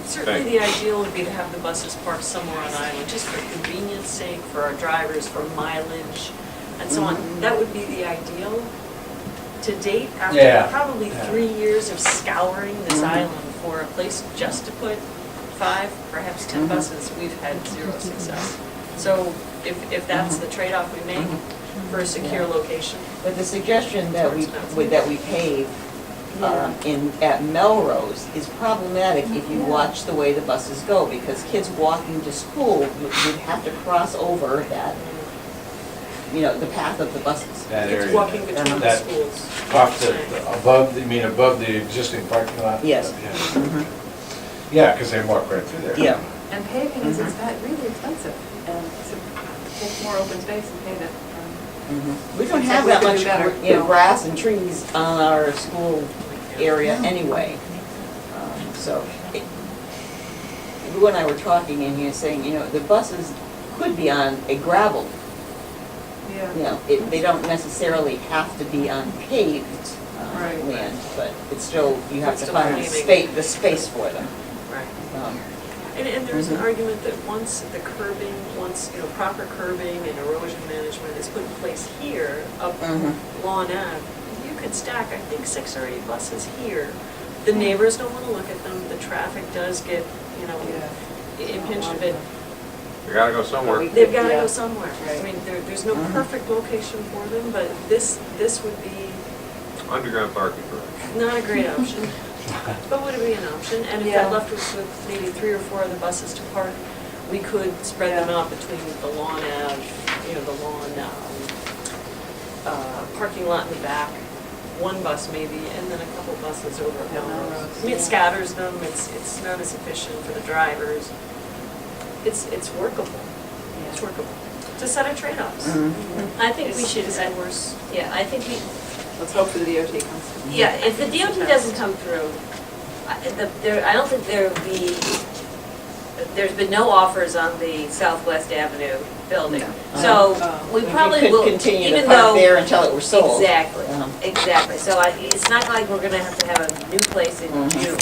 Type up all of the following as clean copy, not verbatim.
Certainly the ideal would be to have the buses parked somewhere on island, just for convenience sake, for our drivers, for mileage, and so on. That would be the ideal. To date, after probably 3 years of scouring this island for a place just to put 5, perhaps 10 buses, we've had 0 success. So if that's the trade-off we make for a secure location. But the suggestion that we pave at Melrose is problematic if you watch the way the buses go, because kids walking to school would have to cross over that, the path of the buses. That Kids area. walking between the schools. Off above the existing parking lot? Yes. Yeah, because they walk right through there. Yeah. And paving is really expensive, and to take more open space and pave it. We don't have that much grass and trees on our school area anyway. So, Lou and I were talking, and he was saying, the buses could be on a gravel. They don't necessarily have to be on paved land, but it's still, you have to find the space for them. Right. And there's an argument that once the curbing, proper curbing and erosion management is put in place here, up Lawn Ave, you could stack, I think, 6 or 8 buses here. The neighbors don't want to look at them, the traffic does get, impinged a bit. They gotta go somewhere. They've got to go somewhere. I mean, there's no perfect location for them, but this would be Underground parking garage. not a great option, but would it be an option? And if that left us with maybe 3 or 4 of the buses to park, we could spread them out between the Lawn Ave, the lawn parking lot in the back, 1 bus maybe, and then a couple buses over at Melrose. I mean, it scatters them, it's not as efficient for the drivers. It's workable. It's workable. It's a set of trade-offs. I think we should, Is that worse? yeah, I think we, Let's hope the DOT comes through. yeah, if the DOT doesn't come through, I don't think there's been no offers on the Southwest Avenue building. So we probably could will, continue to even park though. there until it were sold. Exactly, exactly. So it's not like we're gonna have to have a new place in June.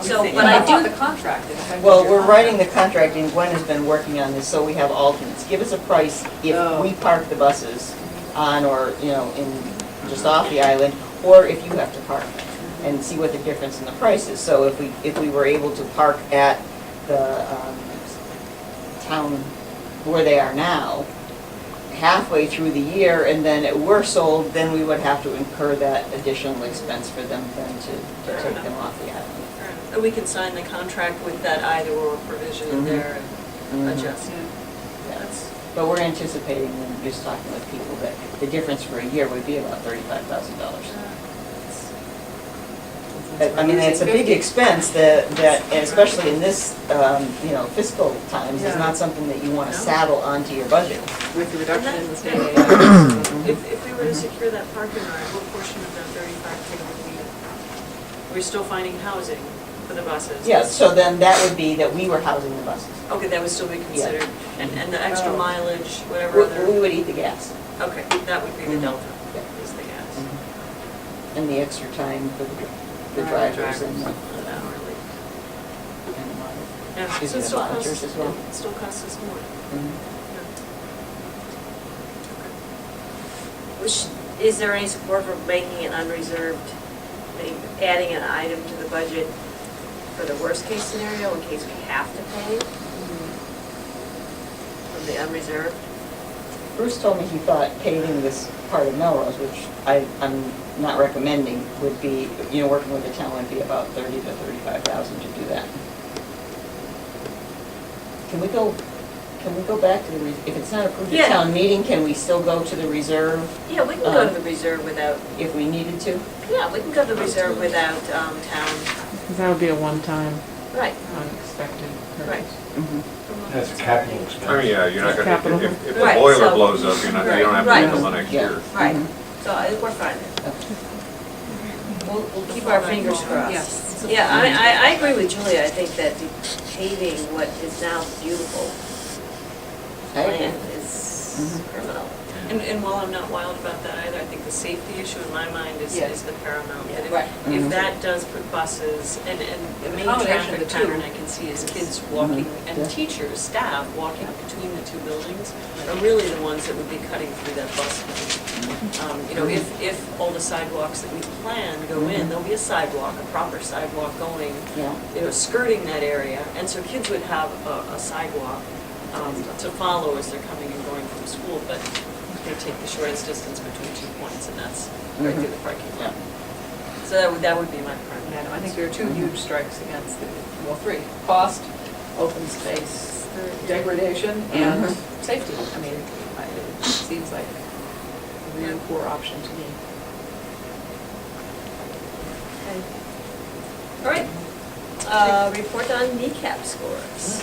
So, but I thought do, the contract. Well, we're writing the contract, and Gwen has been working on this, so we have alternates. Give us a price if we park the buses on or, just off the island, or if you have to park, and see what the difference in the price is. So if we were able to park at the town where they are now, halfway through the year, and then it were sold, then we would have to incur that additional expense for them then to take them off the island. And we can sign the contract with that either-or provision in there and adjust. That's But we're anticipating, and just talking with people, that the difference for a year would be about $35,000. I mean, it's a big expense that, and especially in this, fiscal times, is not something that you want to saddle onto your budget. With the reduction in the state aid. If we were to secure that parking lot, what portion of that 35K would we, we're still finding housing for the buses? Yeah, so then that would be that we were housing the buses. Okay, that would still be considered, and the extra mileage, whatever other, We would eat the gas. okay, that would be the delta, is the gas. And the extra time for the drivers and the Hourly. Yeah, Excuse so me, it the still monitors costs, as well. it still costs us more. is there any support for making it unreserved, adding an item to the budget for the worst case scenario in case we have to pay from the unreserved? Bruce told me he thought paving this part of Melrose, which I'm not recommending, would be, working with the town would be about $30,000 to $35,000 to do that. Can we go back to the, if it's not approved at town meeting, can we still go to the reserve? Yeah, we can go to the reserve without, If we needed to? yeah, we can go to the reserve without town, Because that would be a one-time right, unexpected right. purchase. That's a capital expense. I mean, yeah, you're not gonna, Capital. if the Right, boiler so- blows up, you don't have to Right. wait till the next year. Right, so we're fine. We'll keep our fingers crossed. Yes. Yeah, I agree with Julia. I think that paving what is now beautiful I agree. land is Mhm. criminal. And while I'm not wild about that either, I think the safety issue in my mind is Yes. the paramount. That Right. if Mhm. that does put buses, and the The main combination of traffic the two. pattern I can see is kids walking, Mhm. and Yeah. teachers, staff walking between the two buildings are really the ones that would be cutting through that bus lane. You know, if all the sidewalks that we plan go in, there'll be a sidewalk, a proper sidewalk going, Yeah. you know, skirting that area, and so kids would have a sidewalk to follow as they're coming and going from school, but they take the shortest distance between 2 points, and that's right through the parking lot. So that would be my preference. Yeah, no, I think there are two huge strikes against the, well, three: cost, open space, degradation, and safety. I mean, it seems like a really poor option to me. Okay. All right, report on kneecap scores.